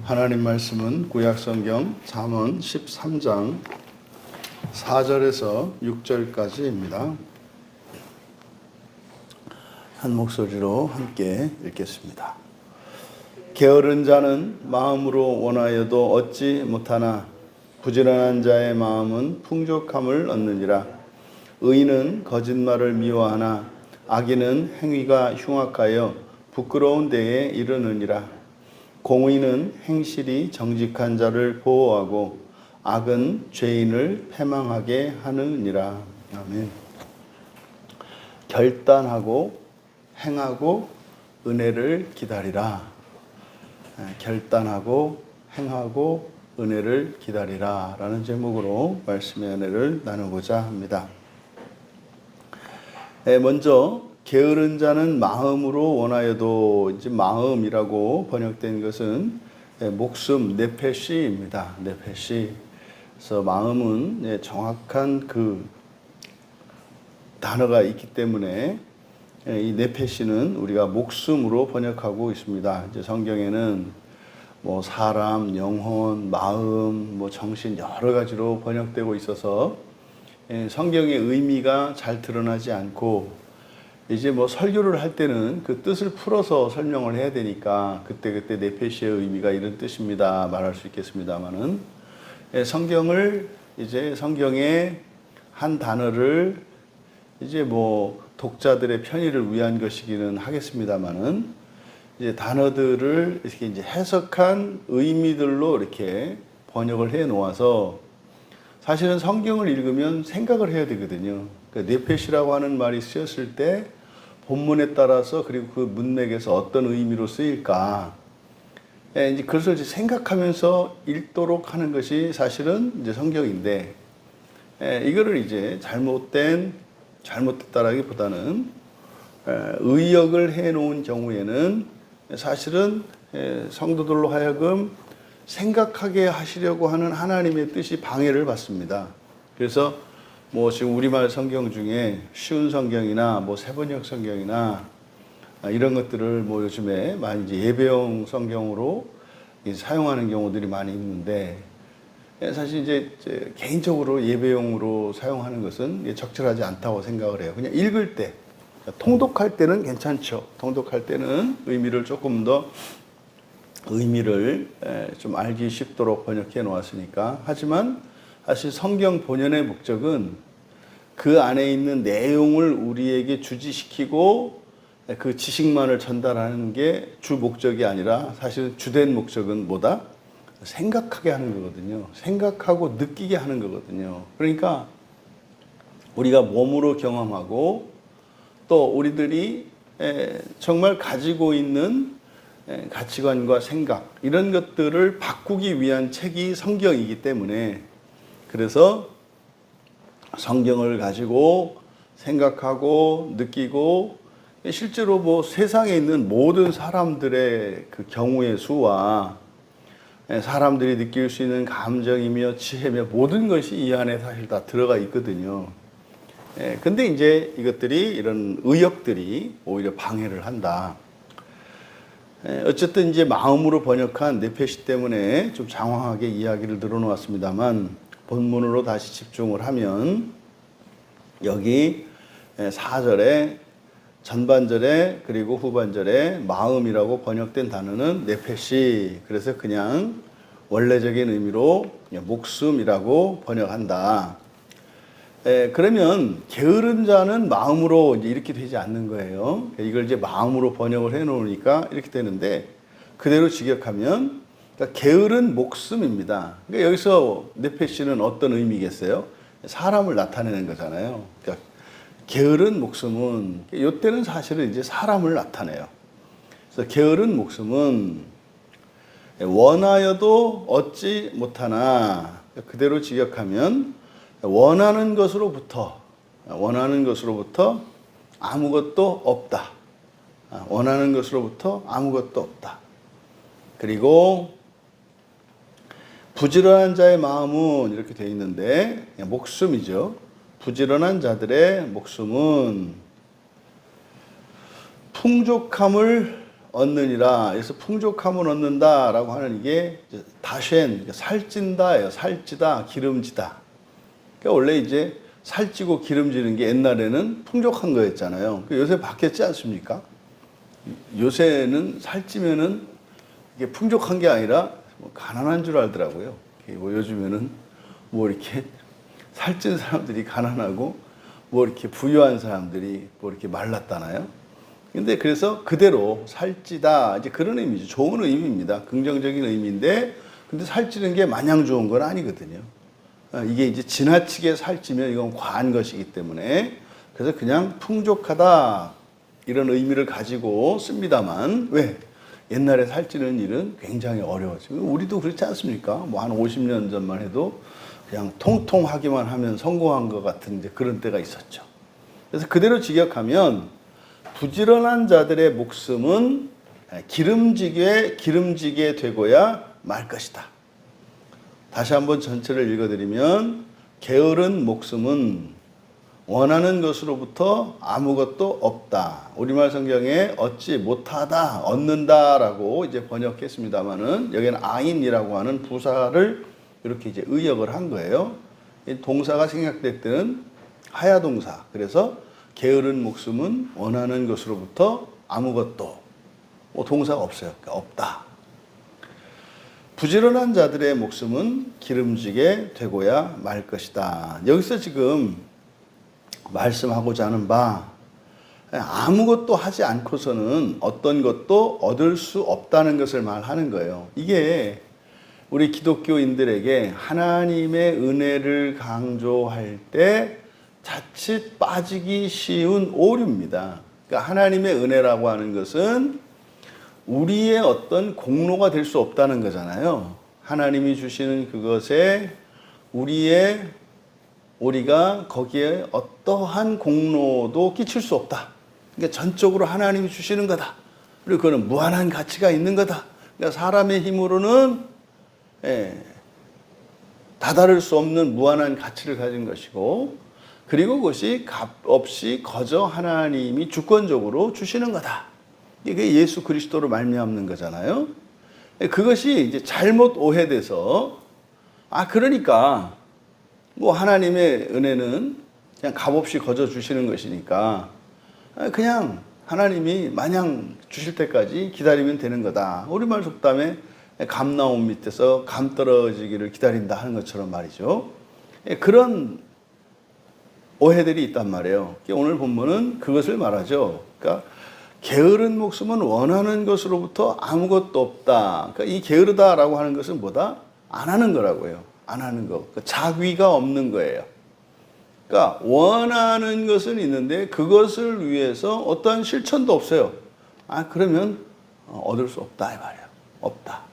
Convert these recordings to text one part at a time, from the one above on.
하나님 말씀은 구약성경 잠언 13장 4절에서 6절까지입니다. 한 목소리로 함께 읽겠습니다. 게으른 자는 마음으로 원하여도 얻지 못하나 부지런한 자의 마음은 풍족함을 얻느니라. 의인은 거짓말을 미워하나 악인은 행위가 흉악하여 부끄러운 데에 이르느니라. 공의는 행실이 정직한 자를 보호하고 악은 죄인을 패망하게 하느니라. 아멘. 결단하고 행하고 은혜를 기다리라. 결단하고 행하고 은혜를 기다리라 라는 제목으로 말씀의 은혜를 나누고자 합니다. 먼저 게으른 자는 마음으로 원하여도, 이제 마음이라고 번역된 것은 목숨, 네페시입니다. 네페시. 그래서 마음은 정확한 그 단어가 있기 때문에 이 네페시는 우리가 목숨으로 번역하고 있습니다. 이제 성경에는 뭐 사람, 영혼, 마음, 뭐 정신 여러 가지로 번역되고 있어서 성경의 의미가 잘 드러나지 않고, 이제 뭐 설교를 할 때는 그 뜻을 풀어서 설명을 해야 되니까 그때 네페시의 의미가 이런 뜻입니다 말할 수 있겠습니다만은, 성경을 이제 성경의 한 단어를 이제 뭐 독자들의 편의를 위한 것이기는 하겠습니다만은, 이제 단어들을 이렇게 이제 해석한 의미들로 이렇게 번역을 해 놓아서 사실은 성경을 읽으면 생각을 해야 되거든요. 그러니까 네페시라고 하는 말이 쓰였을 때 본문에 따라서, 그리고 그 문맥에서 어떤 의미로 쓰일까, 이제 그것을 이제 생각하면서 읽도록 하는 것이 사실은 이제 성경인데, 이거를 이제 잘못됐다라기보다는 의역을 해 놓은 경우에는 사실은 성도들로 하여금 생각하게 하시려고 하는 하나님의 뜻이 방해를 받습니다. 그래서 뭐 지금 우리말 성경 중에 쉬운 성경이나 뭐 세번역 성경이나 이런 것들을 뭐 요즘에 많이 이제 예배용 성경으로 사용하는 경우들이 많이 있는데, 사실 이제 개인적으로 예배용으로 사용하는 것은 적절하지 않다고 생각을 해요. 그냥 읽을 때, 통독할 때는 괜찮죠. 통독할 때는 의미를 조금 더 좀 알기 쉽도록 번역해 놓았으니까. 하지만 사실 성경 본연의 목적은 그 안에 있는 내용을 우리에게 주지시키고 그 지식만을 전달하는 게 주 목적이 아니라, 사실은 주된 목적은 뭐다? 생각하게 하는 거거든요. 생각하고 느끼게 하는 거거든요. 그러니까 우리가 몸으로 경험하고 또 우리들이 정말 가지고 있는 가치관과 생각, 이런 것들을 바꾸기 위한 책이 성경이기 때문에, 그래서 성경을 가지고 생각하고 느끼고, 실제로 뭐 세상에 있는 모든 사람들의 그 경우의 수와 사람들이 느낄 수 있는 감정이며 지혜며 모든 것이 이 안에 사실 다 들어가 있거든요. 근데 이제 이것들이, 이런 의역들이 오히려 방해를 한다. 어쨌든 이제 마음으로 번역한 네페시 때문에 좀 장황하게 이야기를 늘어놓았습니다만, 본문으로 다시 집중을 하면 여기 4절에 전반절에 그리고 후반절에 마음이라고 번역된 단어는 네페시, 그래서 그냥 원래적인 의미로 목숨이라고 번역한다. 그러면 게으른 자는 마음으로 이렇게 되지 않는 거예요. 이걸 이제 마음으로 번역을 해 놓으니까 이렇게 되는데, 그대로 직역하면 그러니까 게으른 목숨입니다. 그러니까 여기서 네페시는 어떤 의미겠어요? 사람을 나타내는 거잖아요. 그러니까 게으른 목숨은, 이때는 사실은 이제 사람을 나타내요. 그래서 게으른 목숨은 원하여도 얻지 못하나, 그대로 직역하면 원하는 것으로부터 아무것도 없다. 원하는 것으로부터 아무것도 없다. 그리고 부지런한 자의 마음은 이렇게 되어 있는데, 목숨이죠. 부지런한 자들의 목숨은 풍족함을 얻느니라. 그래서 풍족함을 얻는다라고 하는 이게 다쉔, 살찐다예요. 살찌다, 기름지다. 그러니까 원래 이제 살찌고 기름지는 게 옛날에는 풍족한 거였잖아요. 요새 바뀌었지 않습니까? 요새는 살찌면은 이게 풍족한 게 아니라 뭐 가난한 줄 알더라고요. 뭐 요즘에는 뭐 이렇게 살찐 사람들이 가난하고 뭐 이렇게 부유한 사람들이 뭐 이렇게 말랐다나요? 근데 그래서 그대로 살찌다 이제 그런 의미죠. 좋은 의미입니다. 긍정적인 의미인데 근데 살찌는 게 마냥 좋은 건 아니거든요. 이게 이제 지나치게 살찌면 이건 과한 것이기 때문에 그래서 그냥 풍족하다 이런 의미를 가지고 씁니다만 왜? 옛날에 살찌는 일은 굉장히 어려웠어요. 우리도 그렇지 않습니까? 뭐 한 50년 전만 해도 그냥 통통하기만 하면 성공한 것 같은 이제 그런 때가 있었죠. 그래서 그대로 직역하면 부지런한 자들의 목숨은 기름지게 되고야 말 것이다. 다시 한번 전체를 읽어드리면 게으른 목숨은 원하는 것으로부터 아무것도 없다. 우리말 성경에 얻지 못하다, 얻는다라고 이제 번역했습니다만은 여기는 아인이라고 하는 부사를 이렇게 이제 의역을 한 거예요. 동사가 생략될 때는 하야 동사. 그래서 게으른 목숨은 원하는 것으로부터 아무것도 동사가 없어요. 그러니까 없다. 부지런한 자들의 목숨은 기름지게 되고야 말 것이다. 여기서 지금 말씀하고자 하는 바 아무것도 하지 않고서는 어떤 것도 얻을 수 없다는 것을 말하는 거예요. 이게 우리 기독교인들에게 하나님의 은혜를 강조할 때 자칫 빠지기 쉬운 오류입니다. 그러니까 하나님의 은혜라고 하는 것은 우리의 어떤 공로가 될 수 없다는 거잖아요. 하나님이 주시는 그것에 우리가 거기에 어떠한 공로도 끼칠 수 없다. 그러니까 전적으로 하나님이 주시는 거다. 그리고 그거는 무한한 가치가 있는 거다. 그러니까 사람의 힘으로는 다다를 수 없는 무한한 가치를 가진 것이고, 그리고 그것이 값없이 거저 하나님이 주권적으로 주시는 거다. 이게 예수 그리스도로 말미암는 거잖아요. 그것이 이제 잘못 오해돼서 그러니까 뭐 하나님의 은혜는 그냥 값없이 거저 주시는 것이니까 그냥 하나님이 마냥 주실 때까지 기다리면 되는 거다. 우리말 속담에 감나온 밑에서 감 떨어지기를 기다린다 하는 것처럼 말이죠. 그런 오해들이 있단 말이에요. 오늘 본문은 그것을 말하죠. 그러니까 게으른 목숨은 원하는 것으로부터 아무것도 없다. 그러니까 이 게으르다라고 하는 것은 뭐다? 안 하는 거라고요. 안 하는 거. 그러니까 자귀가 없는 거예요. 그러니까 원하는 것은 있는데 그것을 위해서 어떠한 실천도 없어요. 그러면 얻을 수 없다 이 말이에요. 없다.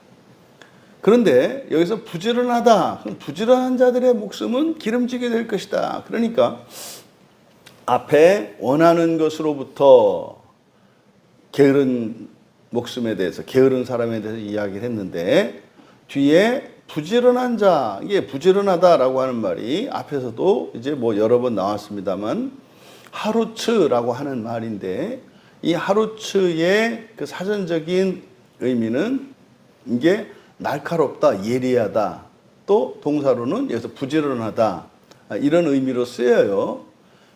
그런데 여기서 부지런하다. 부지런한 자들의 목숨은 기름지게 될 것이다. 그러니까 앞에 원하는 것으로부터 게으른 목숨에 대해서, 게으른 사람에 대해서 이야기를 했는데 뒤에 부지런한 자, 이게 부지런하다라고 하는 말이 앞에서도 이제 뭐 여러 번 나왔습니다만 하루츠라고 하는 말인데 이 하루츠의 그 사전적인 의미는 이게 날카롭다, 예리하다, 또 동사로는 여기서 부지런하다 이런 의미로 쓰여요.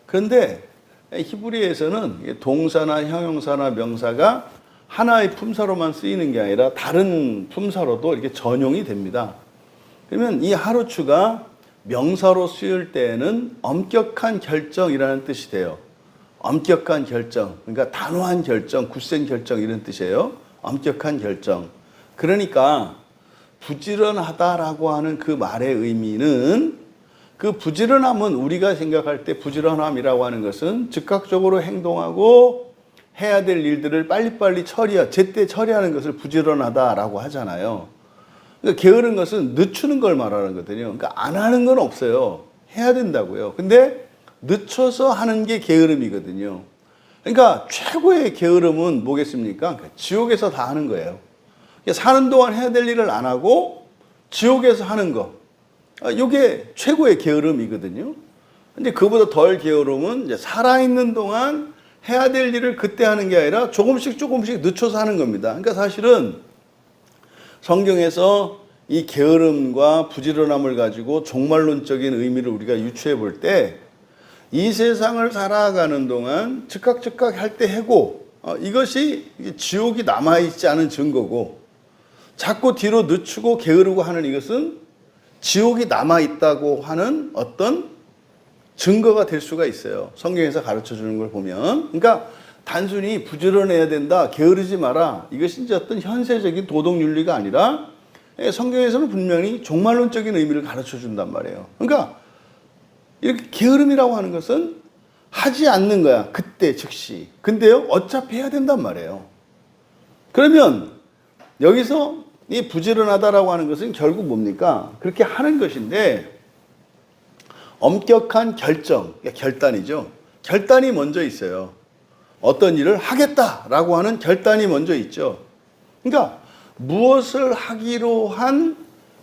그런데 히브리에서는 동사나 형용사나 명사가 하나의 품사로만 쓰이는 게 아니라 다른 품사로도 이렇게 전용이 됩니다. 그러면 이 하루츠가 명사로 쓰일 때에는 엄격한 결정이라는 뜻이 돼요. 엄격한 결정, 그러니까 단호한 결정, 굳센 결정 이런 뜻이에요. 엄격한 결정. 그러니까 부지런하다라고 하는 그 말의 의미는 그 부지런함은 우리가 생각할 때 부지런함이라고 하는 것은 즉각적으로 행동하고 해야 될 일들을 빨리빨리 제때 처리하는 것을 부지런하다라고 하잖아요. 그러니까 게으른 것은 늦추는 걸 말하는 거거든요. 그러니까 안 하는 건 없어요. 해야 된다고요. 근데 늦춰서 하는 게 게으름이거든요. 그러니까 최고의 게으름은 뭐겠습니까? 그러니까 지옥에서 다 하는 거예요. 그러니까 사는 동안 해야 될 일을 안 하고 지옥에서 하는 거. 이게 최고의 게으름이거든요. 근데 그보다 덜 게으름은 이제 살아있는 동안 해야 될 일을 그때 하는 게 아니라 조금씩 늦춰서 하는 겁니다. 그러니까 사실은 성경에서 이 게으름과 부지런함을 가지고 종말론적인 의미를 우리가 유추해 볼 때 이 세상을 살아가는 동안 즉각 할 때 해고 이것이 지옥이 남아있지 않은 증거고, 자꾸 뒤로 늦추고 게으르고 하는 이것은 지옥이 남아있다고 하는 어떤 증거가 될 수가 있어요. 성경에서 가르쳐 주는 걸 보면. 그러니까 단순히 부지런해야 된다, 게으르지 마라, 이것이 이제 어떤 현세적인 도덕윤리가 아니라 성경에서는 분명히 종말론적인 의미를 가르쳐 준단 말이에요. 그러니까 이렇게 게으름이라고 하는 것은 하지 않는 거야, 그때 즉시. 근데요, 어차피 해야 된단 말이에요. 그러면 여기서 이 부지런하다라고 하는 것은 결국 뭡니까? 그렇게 하는 것인데 엄격한 결정, 결단이죠. 결단이 먼저 있어요. 어떤 일을 하겠다라고 하는 결단이 먼저 있죠. 그러니까 무엇을 하기로 한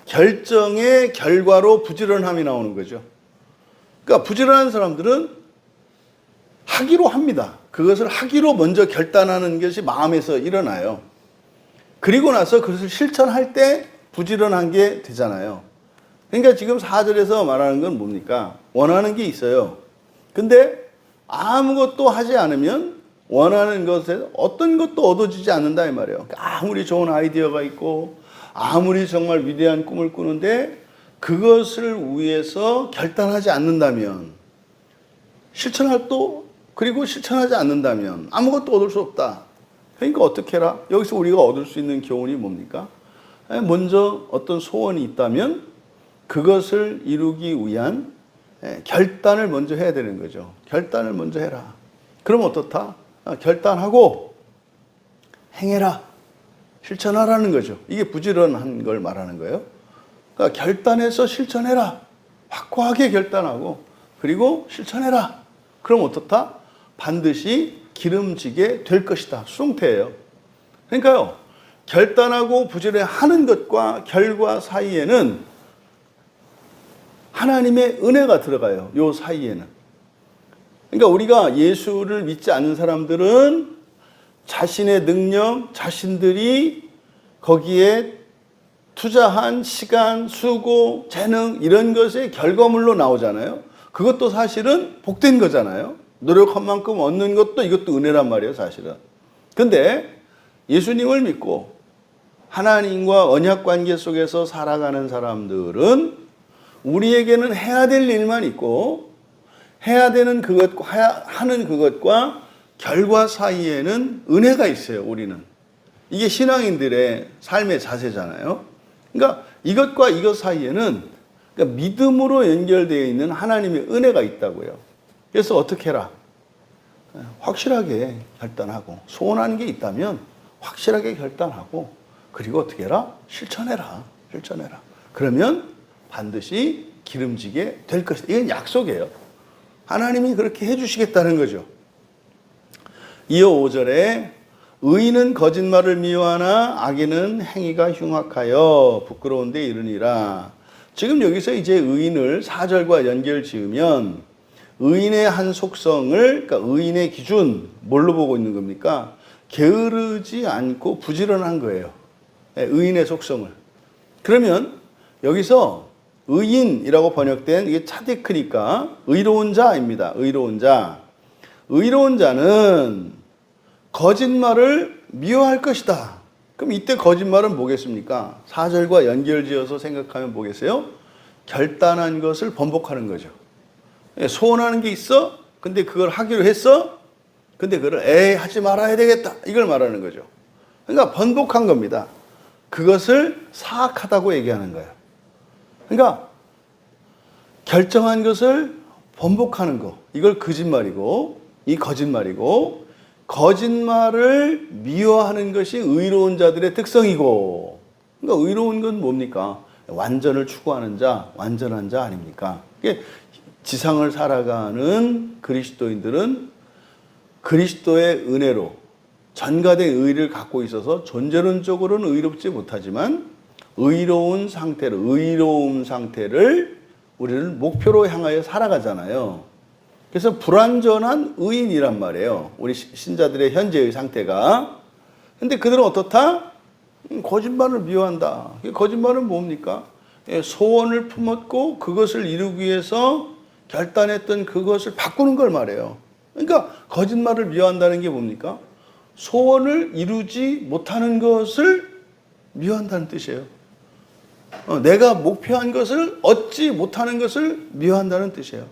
결정의 결과로 부지런함이 나오는 거죠. 그러니까 부지런한 사람들은 하기로 합니다. 그것을 하기로 먼저 결단하는 것이 마음에서 일어나요. 그리고 나서 그것을 실천할 때 부지런한 게 되잖아요. 그러니까 지금 4절에서 말하는 건 뭡니까? 원하는 게 있어요. 근데 아무것도 하지 않으면 원하는 것에 어떤 것도 얻어지지 않는다 이 말이에요. 아무리 좋은 아이디어가 있고 아무리 정말 위대한 꿈을 꾸는데 그것을 위해서 결단하지 않는다면, 그리고 실천하지 않는다면 아무것도 얻을 수 없다. 그러니까 어떻게 해라? 여기서 우리가 얻을 수 있는 교훈이 뭡니까? 먼저 어떤 소원이 있다면 그것을 이루기 위한 결단을 먼저 해야 되는 거죠. 결단을 먼저 해라. 그럼 어떻다? 결단하고 행해라. 실천하라는 거죠. 이게 부지런한 걸 말하는 거예요. 그러니까 결단해서 실천해라. 확고하게 결단하고 그리고 실천해라. 그럼 어떻다? 반드시 기름지게 될 것이다. 수동태예요. 그러니까요, 결단하고 부지런하는 것과 결과 사이에는 하나님의 은혜가 들어가요. 요 사이에는. 그러니까 우리가 예수를 믿지 않는 사람들은 자신의 능력, 자신들이 거기에 투자한 시간, 수고, 재능 이런 것의 결과물로 나오잖아요. 그것도 사실은 복된 거잖아요. 노력한 만큼 얻는 것도 이것도 은혜란 말이에요, 사실은. 근데 예수님을 믿고 하나님과 언약 관계 속에서 살아가는 사람들은 우리에게는 해야 될 일만 있고 해야 되는 그것과 하는 그것과 결과 사이에는 은혜가 있어요, 우리는. 이게 신앙인들의 삶의 자세잖아요. 그러니까 이것과 이것 사이에는 그러니까 믿음으로 연결되어 있는 하나님의 은혜가 있다고요. 그래서 어떻게 해라? 확실하게 결단하고, 소원하는 게 있다면 확실하게 결단하고, 그리고 어떻게 해라? 실천해라. 그러면 반드시 기름지게 될 것이다. 이건 약속이에요. 하나님이 그렇게 해주시겠다는 거죠. 이어 5절에 의인은 거짓말을 미워하나 악인은 행위가 흉악하여 부끄러운 데 이르니라. 지금 여기서 이제 의인을 4절과 연결 지으면 의인의 한 속성을, 그러니까 의인의 기준 뭘로 보고 있는 겁니까? 게으르지 않고 부지런한 거예요. 의인의 속성을. 그러면 여기서 의인이라고 번역된 이게 차디크니까 의로운 자입니다. 의로운 자. 의로운 자는 거짓말을 미워할 것이다. 그럼 이때 거짓말은 뭐겠습니까? 4절과 연결지어서 생각하면 뭐겠어요? 결단한 것을 번복하는 거죠. 소원하는 게 있어? 근데 그걸 하기로 했어? 근데 그걸 하지 말아야 되겠다. 이걸 말하는 거죠. 그러니까 번복한 겁니다. 그것을 사악하다고 얘기하는 거예요. 그러니까 결정한 것을 번복하는 거. 이걸 거짓말이고, 이 거짓말이고, 거짓말을 미워하는 것이 의로운 자들의 특성이고, 그러니까 의로운 건 뭡니까? 완전을 추구하는 자, 완전한 자 아닙니까? 지상을 살아가는 그리스도인들은 그리스도의 은혜로 전가된 의를 갖고 있어서 존재론적으로는 의롭지 못하지만 의로운 상태를 우리를 목표로 향하여 살아가잖아요. 그래서 불완전한 의인이란 말이에요. 우리 신자들의 현재의 상태가. 근데 그들은 어떻다? 거짓말을 미워한다. 거짓말은 뭡니까? 소원을 품었고 그것을 이루기 위해서 결단했던 그것을 바꾸는 걸 말해요. 그러니까 거짓말을 미워한다는 게 뭡니까? 소원을 이루지 못하는 것을 미워한다는 뜻이에요. 내가 목표한 것을 얻지 못하는 것을 미워한다는 뜻이에요.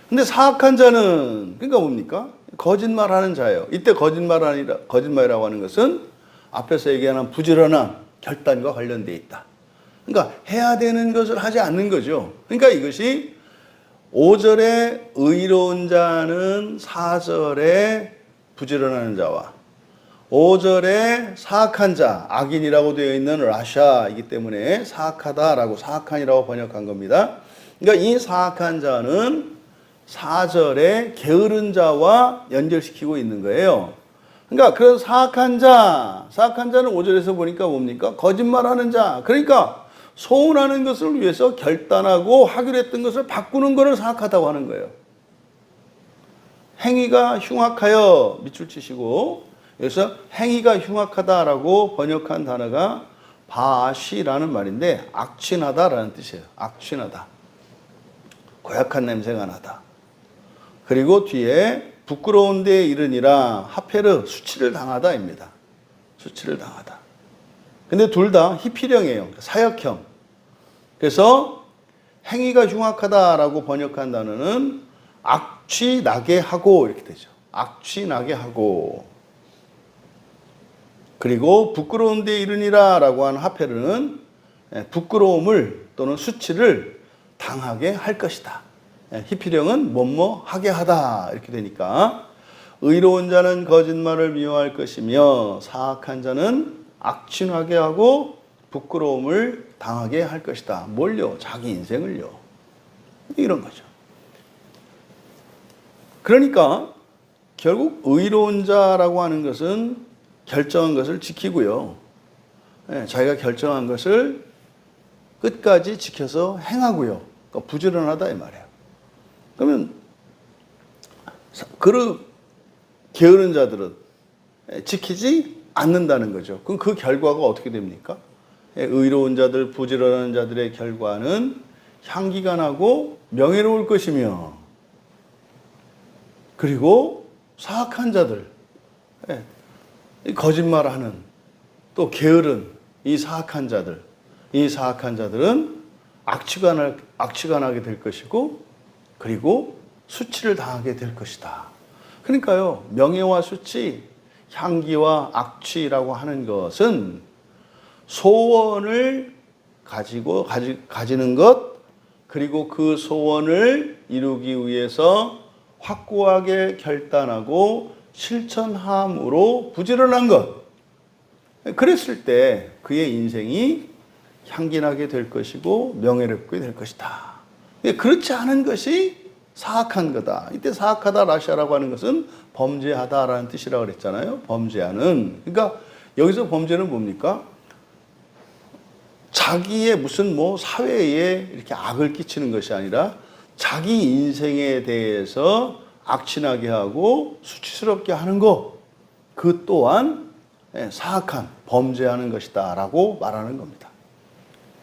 근데 사악한 자는 그러니까 뭡니까? 거짓말하는 자예요. 이때 거짓말이라고 하는 것은 앞에서 얘기하는 부지런한 결단과 관련되어 있다. 그러니까 해야 되는 것을 하지 않는 거죠. 그러니까 이것이 5절에 의로운 자는 4절에 부지런하는 자와 5절에 사악한 자, 악인이라고 되어 있는 라샤이기 때문에 사악하다라고 사악한이라고 번역한 겁니다. 그러니까 이 사악한 자는 4절에 게으른 자와 연결시키고 있는 거예요. 그러니까 그런 사악한 자는 5절에서 보니까 뭡니까? 거짓말하는 자. 그러니까 소원하는 것을 위해서 결단하고 하기로 했던 것을 바꾸는 것을 사악하다고 하는 거예요. 행위가 흉악하여 밑줄 치시고 여기서 행위가 흉악하다라고 번역한 단어가 바시라는 말인데 악취나다라는 뜻이에요. 악취나다. 고약한 냄새가 나다. 그리고 뒤에 부끄러운 데에 이르니라 하페르 수치를 당하다입니다. 수치를 당하다. 근데 둘 다 히피령이에요. 사역형. 그래서 행위가 흉악하다라고 번역한 단어는 악취나게 하고 이렇게 되죠. 악취나게 하고. 그리고 부끄러운 데에 이르니라 라고 하는 하페르는 부끄러움을 또는 수치를 당하게 할 것이다. 히피령은 뭐뭐 하게 하다 이렇게 되니까 의로운 자는 거짓말을 미워할 것이며 사악한 자는 악취나게 하고 부끄러움을 당하게 할 것이다. 뭘요? 자기 인생을요. 이런 거죠. 그러니까 결국 의로운 자라고 하는 것은 결정한 것을 지키고요. 자기가 결정한 것을 끝까지 지켜서 행하고요. 그러니까 부지런하다 이 말이에요. 그러면 게으른 자들은 지키지 않는다는 거죠. 그럼 그 결과가 어떻게 됩니까? 의로운 자들, 부지런한 자들의 결과는 향기가 나고 명예로울 것이며 그리고 사악한 자들, 거짓말하는 또 게으른 이 사악한 자들은 악취가 나게 될 것이고 그리고 수치를 당하게 될 것이다. 그러니까요, 명예와 수치, 향기와 악취라고 하는 것은 소원을 가지는 것, 그리고 그 소원을 이루기 위해서 확고하게 결단하고 실천함으로 부지런한 것. 그랬을 때 그의 인생이 향기나게 될 것이고 명예롭게 될 것이다. 그렇지 않은 것이 사악한 거다. 이때 사악하다 라시아라고 하는 것은 범죄하다라는 뜻이라고 그랬잖아요. 범죄하는. 그러니까 여기서 범죄는 뭡니까? 자기의 무슨 사회에 이렇게 악을 끼치는 것이 아니라 자기 인생에 대해서 악취나게 하고 수치스럽게 하는 것. 그 또한 사악한 범죄하는 것이다 라고 말하는 겁니다.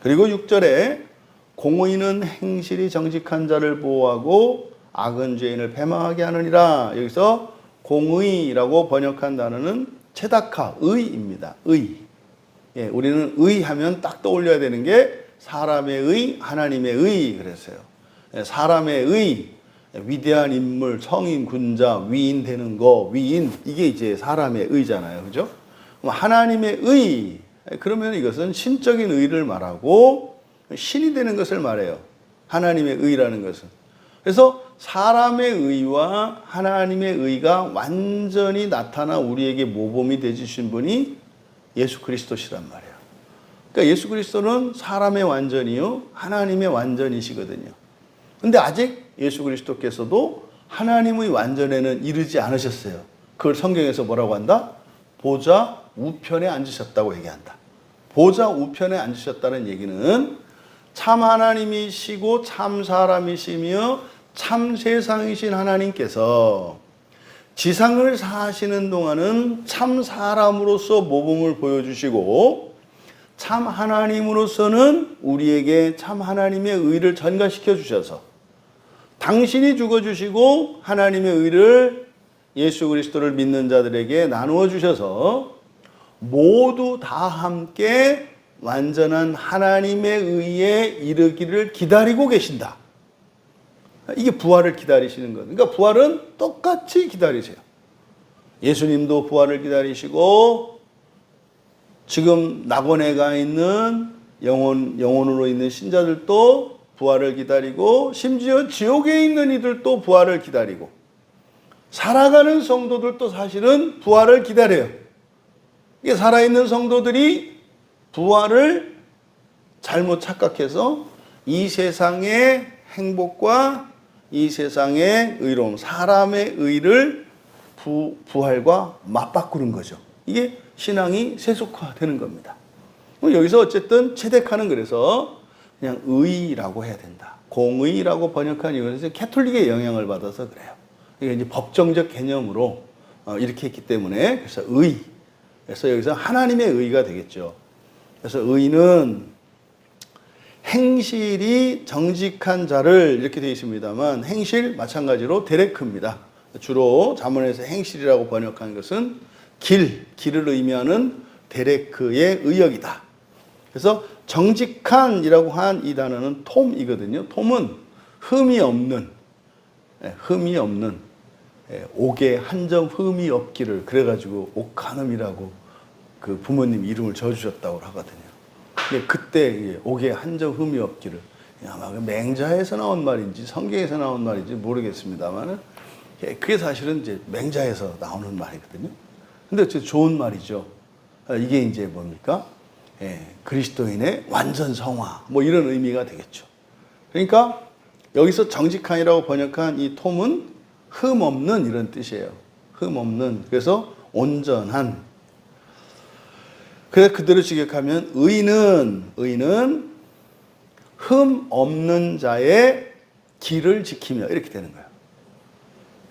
그리고 6절에 공의는 행실이 정직한 자를 보호하고 악은 죄인을 패망하게 하느니라. 여기서 공의라고 번역한 단어는 체다카, 의입니다. 의. 우리는 의하면 딱 떠올려야 되는 게 사람의 의, 하나님의 의 그랬어요. 사람의 의, 위대한 인물, 성인, 군자, 위인 되는 거, 위인 이게 이제 사람의 의잖아요. 그죠? 하나님의 의, 그러면 이것은 신적인 의를 말하고 신이 되는 것을 말해요. 하나님의 의라는 것은. 그래서 사람의 의와 하나님의 의가 완전히 나타나 우리에게 모범이 되주신 분이 예수 그리스도시란 말이에요. 그러니까 예수 그리스도는 사람의 완전이요, 하나님의 완전이시거든요. 근데 아직 예수 그리스도께서도 하나님의 완전에는 이르지 않으셨어요. 그걸 성경에서 뭐라고 한다? 보좌 우편에 앉으셨다고 얘기한다. 보좌 우편에 앉으셨다는 얘기는 참 하나님이시고 참 사람이시며 참 세상이신 하나님께서 지상을 사시는 동안은 참 사람으로서 모범을 보여주시고 참 하나님으로서는 우리에게 참 하나님의 의를 전가시켜 주셔서 당신이 죽어주시고 하나님의 의를 예수 그리스도를 믿는 자들에게 나누어 주셔서 모두 다 함께 완전한 하나님의 의에 이르기를 기다리고 계신다. 이게 부활을 기다리시는 거예요. 그러니까 부활은 똑같이 기다리세요. 예수님도 부활을 기다리시고 지금 낙원에 가 있는 영혼으로 있는 신자들도 부활을 기다리고 심지어 지옥에 있는 이들도 부활을 기다리고 살아가는 성도들도 사실은 부활을 기다려요. 이게 살아있는 성도들이 부활을 잘못 착각해서 이 세상의 행복과 이 세상의 의로움, 사람의 의를 부활과 맞바꾸는 거죠. 이게 신앙이 세속화되는 겁니다. 여기서 어쨌든 체데카는 그래서 그냥 의라고 해야 된다. 공의라고 번역한 이유는 캐톨릭의 영향을 받아서 그래요. 이게 이제 법정적 개념으로 이렇게 했기 때문에 그래서 의. 그래서 여기서 하나님의 의가 되겠죠. 그래서 의는 행실이 정직한 자를 이렇게 되어 있습니다만 행실 마찬가지로 데레크입니다. 주로 자문에서 행실이라고 번역한 것은 길을 의미하는 데레크의 의역이다. 그래서 정직한이라고 한 이 단어는 톰이거든요. 톰은 흠이 없는 옥에 한 점 흠이 없기를 그래가지고 옥간음이라고 그 부모님 이름을 지어주셨다고 하거든요. 근데 그때 옥에 한 점 흠이 없기를 아마 맹자에서 나온 말인지 성경에서 나온 말인지 모르겠습니다만 그게 사실은 이제 맹자에서 나오는 말이거든요. 근데 좋은 말이죠. 이게 이제 뭡니까? 그리스도인의 완전 성화 뭐 이런 의미가 되겠죠. 그러니까 여기서 정직한이라고 번역한 이 톰은 흠 없는 이런 뜻이에요. 흠 없는. 그래서 온전한. 그래서 그대로 직역하면 의는 흠 없는 자의 길을 지키며 이렇게 되는 거예요.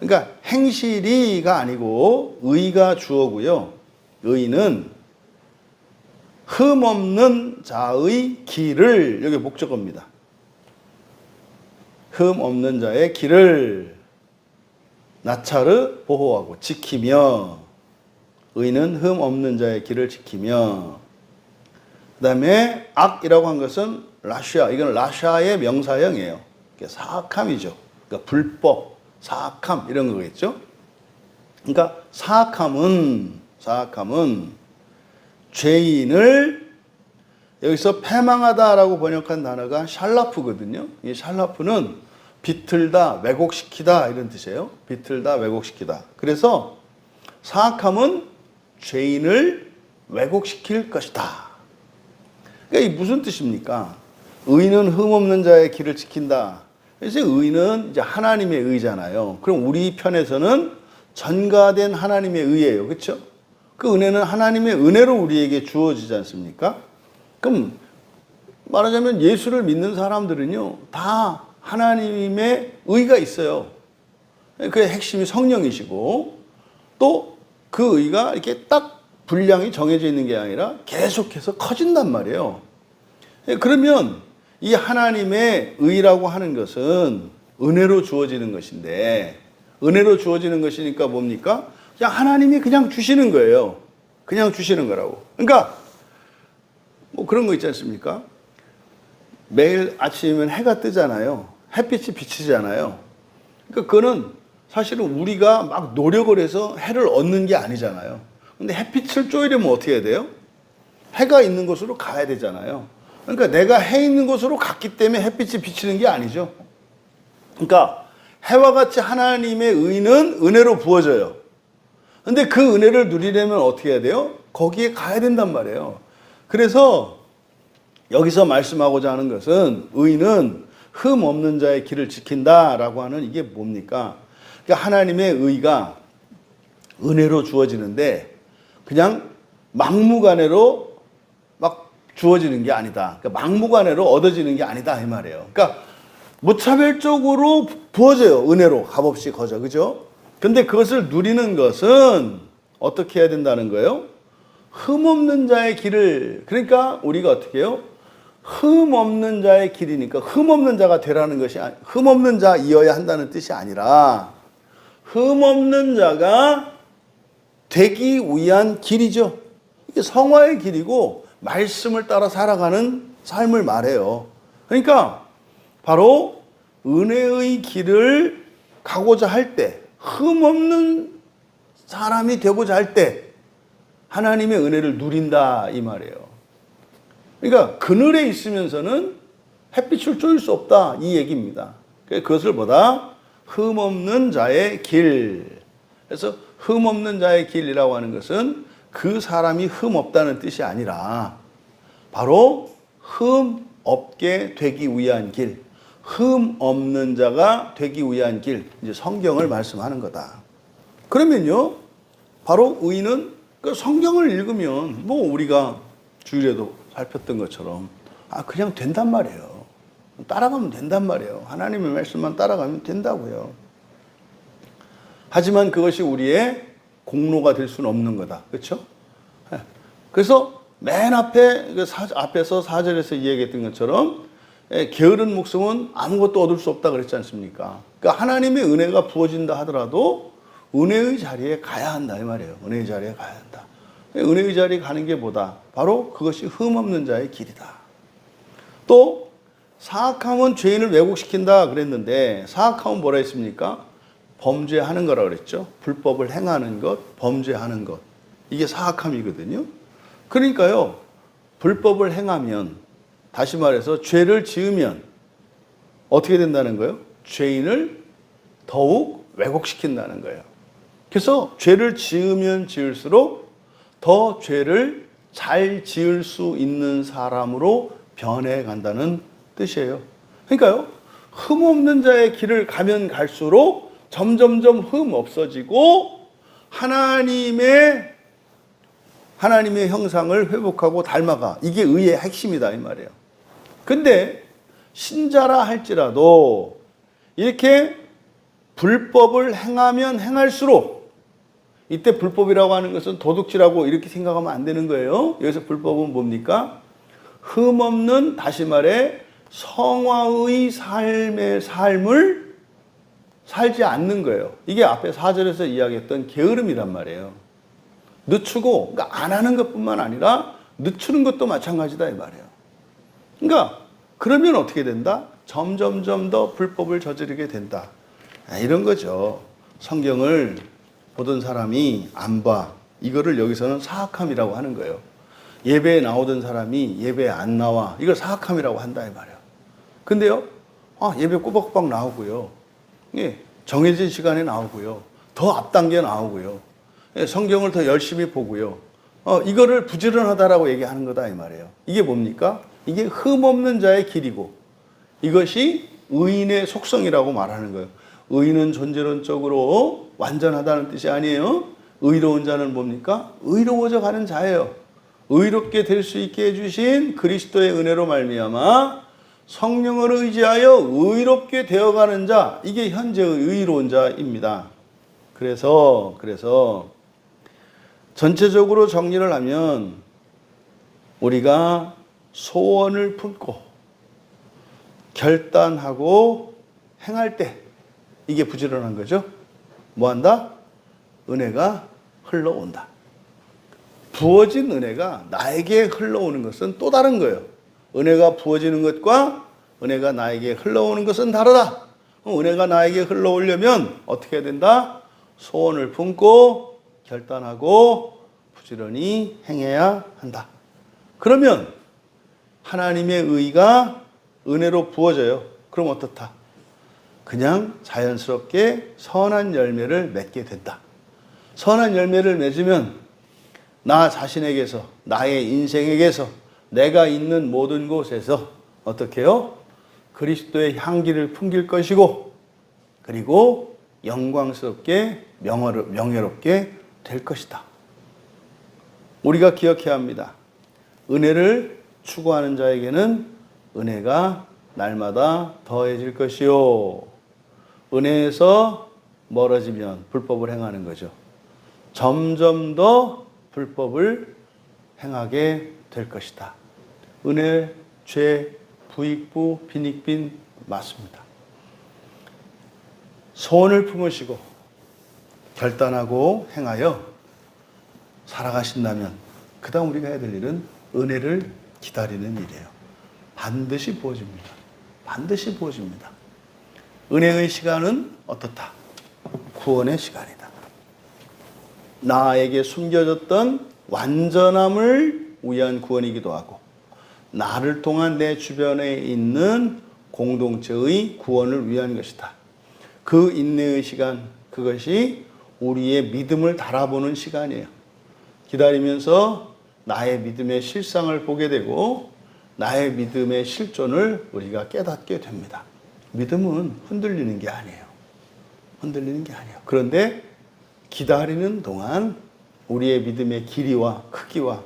그러니까 행실이가 아니고 의가 주어고요. 의는 흠 없는 자의 길을 여기 목적어입니다. 흠 없는 자의 길을 나차르 보호하고 지키며 의는 흠 없는 자의 길을 지키며 그 다음에 악이라고 한 것은 라샤 이건 라샤의 명사형이에요. 사악함이죠. 그러니까 불법, 사악함 이런 거겠죠. 그러니까 사악함은 죄인을 여기서 패망하다라고 번역한 단어가 샬라프거든요. 이 샬라프는 비틀다, 왜곡시키다 이런 뜻이에요. 비틀다, 왜곡시키다. 그래서 사악함은 죄인을 왜곡시킬 것이다. 그러니까 이게 무슨 뜻입니까? 의는 흠없는 자의 길을 지킨다. 그래서 의는 이제 하나님의 의잖아요. 그럼 우리 편에서는 전가된 하나님의 의예요. 그렇죠? 그 은혜는 하나님의 은혜로 우리에게 주어지지 않습니까? 그럼 말하자면 예수를 믿는 사람들은요, 다 하나님의 의가 있어요. 그 핵심이 성령이시고, 또 그 의가 이렇게 딱 분량이 정해져 있는 게 아니라 계속해서 커진단 말이에요. 그러면 이 하나님의 의라고 하는 것은 은혜로 주어지는 것인데, 은혜로 주어지는 것이니까 뭡니까? 그냥 하나님이 그냥 주시는 거예요. 그냥 주시는 거라고. 그러니까 뭐 그런 거 있지 않습니까? 매일 아침이면 해가 뜨잖아요. 햇빛이 비치잖아요. 그러니까 그거는 사실은 우리가 막 노력을 해서 해를 얻는 게 아니잖아요. 근데 햇빛을 쬐려면 어떻게 해야 돼요? 해가 있는 곳으로 가야 되잖아요. 그러니까 내가 해 있는 곳으로 갔기 때문에 햇빛이 비치는 게 아니죠. 그러니까 해와 같이 하나님의 의는 은혜로 부어져요. 근데 그 은혜를 누리려면 어떻게 해야 돼요? 거기에 가야 된단 말이에요. 그래서 여기서 말씀하고자 하는 것은 의는 흠 없는 자의 길을 지킨다라고 하는 이게 뭡니까? 그러니까 하나님의 의가 은혜로 주어지는데 그냥 막무가내로 막 주어지는 게 아니다. 그러니까 막무가내로 얻어지는 게 아니다 이 말이에요. 그러니까 무차별적으로 부어져요. 은혜로 값없이 거저. 그죠? 근데 그것을 누리는 것은 어떻게 해야 된다는 거예요? 흠없는 자의 길을, 그러니까 우리가 어떻게 해요? 흠없는 자의 길이니까 흠없는 자가 되라는 것이, 흠없는 자이어야 한다는 뜻이 아니라 흠없는 자가 되기 위한 길이죠. 이게 성화의 길이고 말씀을 따라 살아가는 삶을 말해요. 그러니까 바로 은혜의 길을 가고자 할 때, 흠없는 사람이 되고자 할 때 하나님의 은혜를 누린다 이 말이에요. 그러니까 그늘에 있으면서는 햇빛을 쬐을 수 없다 이 얘기입니다. 그것을 보다 흠없는 자의 길. 그래서 흠없는 자의 길이라고 하는 것은 그 사람이 흠없다는 뜻이 아니라 바로 흠 없게 되기 위한 길, 흠 없는 자가 되기 위한 길, 이제 성경을 말씀하는 거다. 그러면요, 바로 의인은 그 성경을 읽으면 뭐 우리가 주일에도 살폈던 것처럼 그냥 된단 말이에요. 따라가면 된단 말이에요. 하나님의 말씀만 따라가면 된다고요. 하지만 그것이 우리의 공로가 될 수는 없는 거다. 그렇죠? 그래서 맨 앞에 앞에서 4절에서 이야기했던 것처럼 게으른 목숨은 아무것도 얻을 수 없다 그랬지 않습니까? 그러니까 하나님의 은혜가 부어진다 하더라도 은혜의 자리에 가야 한다 이 말이에요. 은혜의 자리에 가야 한다. 은혜의 자리에 가는 게 뭐다? 바로 그것이 흠없는 자의 길이다. 또 사악함은 죄인을 왜곡시킨다 그랬는데 사악함은 뭐라 했습니까? 범죄하는 거라 그랬죠. 불법을 행하는 것, 범죄하는 것. 이게 사악함이거든요. 그러니까요, 불법을 행하면, 다시 말해서 죄를 지으면 어떻게 된다는 거예요? 죄인을 더욱 왜곡시킨다는 거예요. 그래서 죄를 지으면 지을수록 더 죄를 잘 지을 수 있는 사람으로 변해간다는 뜻이에요. 그러니까요, 흠없는 자의 길을 가면 갈수록 점점점 흠 없어지고 하나님의 형상을 회복하고 닮아가. 이게 의의 핵심이다 이 말이에요. 근데 신자라 할지라도 이렇게 불법을 행하면 행할수록, 이때 불법이라고 하는 것은 도둑질하고 이렇게 생각하면 안 되는 거예요. 여기서 불법은 뭡니까? 흠없는, 다시 말해 성화의 삶을 살지 않는 거예요. 이게 앞에 4절에서 이야기했던 게으름이란 말이에요. 늦추고, 그러니까 안 하는 것뿐만 아니라 늦추는 것도 마찬가지다 이 말이에요. 그러니까 그러면 어떻게 된다? 점점점 더 불법을 저지르게 된다. 이런 거죠. 성경을 보던 사람이 안 봐. 이거를 여기서는 사악함이라고 하는 거예요. 예배에 나오던 사람이 예배에 안 나와. 이걸 사악함이라고 한다 이 말이에요. 근데요, 예배 꼬박꼬박 나오고요. 예, 정해진 시간에 나오고요. 더 앞당겨 나오고요. 예, 성경을 더 열심히 보고요. 이거를 부지런하다라고 얘기하는 거다 이 말이에요. 이게 뭡니까? 이게 흠없는 자의 길이고 이것이 의인의 속성이라고 말하는 거예요. 의인은 존재론적으로 완전하다는 뜻이 아니에요. 의로운 자는 뭡니까? 의로워져 가는 자예요. 의롭게 될 수 있게 해주신 그리스도의 은혜로 말미암아 성령을 의지하여 의롭게 되어가는 자, 이게 현재의 의로운 자입니다. 그래서 전체적으로 정리를 하면 우리가 소원을 품고 결단하고 행할 때 이게 부지런한 거죠. 뭐한다? 은혜가 흘러온다. 부어진 은혜가 나에게 흘러오는 것은 또 다른 거예요. 은혜가 부어지는 것과 은혜가 나에게 흘러오는 것은 다르다. 은혜가 나에게 흘러오려면 어떻게 해야 된다? 소원을 품고 결단하고 부지런히 행해야 한다. 그러면 하나님의 의가 은혜로 부어져요. 그럼 어떻다? 그냥 자연스럽게 선한 열매를 맺게 된다. 선한 열매를 맺으면 나 자신에게서, 나의 인생에게서, 내가 있는 모든 곳에서 어떻게 해요? 그리스도의 향기를 풍길 것이고 그리고 영광스럽게 명예롭게 될 것이다. 우리가 기억해야 합니다. 은혜를 추구하는 자에게는 은혜가 날마다 더해질 것이요. 은혜에서 멀어지면 불법을 행하는 거죠. 점점 더 불법을 행하게 될 것이다. 은혜, 죄, 부익부, 빈익빈 맞습니다. 소원을 품으시고 결단하고 행하여 살아가신다면 그 다음 우리가 해야 될 일은 은혜를 기다리는 일이에요. 반드시 부어집니다. 반드시 부어집니다. 은혜의 시간은 어떻다? 구원의 시간이다. 나에게 숨겨졌던 완전함을 위한 구원이기도 하고 나를 통한 내 주변에 있는 공동체의 구원을 위한 것이다. 그 인내의 시간, 그것이 우리의 믿음을 달아보는 시간이에요. 기다리면서 나의 믿음의 실상을 보게 되고 나의 믿음의 실존을 우리가 깨닫게 됩니다. 믿음은 흔들리는 게 아니에요. 흔들리는 게 아니에요. 그런데 기다리는 동안 우리의 믿음의 길이와 크기와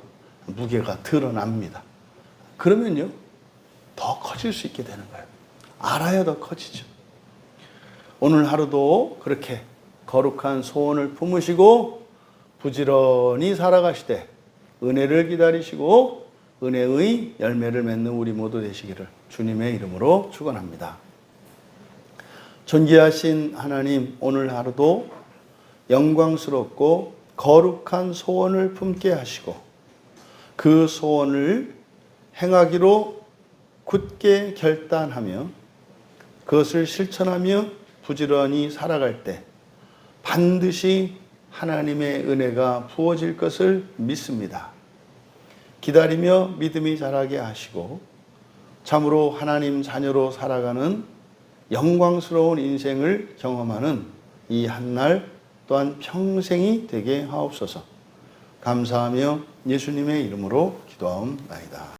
무게가 드러납니다. 그러면요, 더 커질 수 있게 되는 거예요. 알아야 더 커지죠. 오늘 하루도 그렇게 거룩한 소원을 품으시고 부지런히 살아가시되 은혜를 기다리시고 은혜의 열매를 맺는 우리 모두 되시기를 주님의 이름으로 축원합니다. 존귀하신 하나님, 오늘 하루도 영광스럽고 거룩한 소원을 품게 하시고 그 소원을 행하기로 굳게 결단하며 그것을 실천하며 부지런히 살아갈 때 반드시 하나님의 은혜가 부어질 것을 믿습니다. 기다리며 믿음이 자라게 하시고 참으로 하나님 자녀로 살아가는 영광스러운 인생을 경험하는 이 한날 또한 평생이 되게 하옵소서. 감사하며 예수님의 이름으로 기도하옵나이다.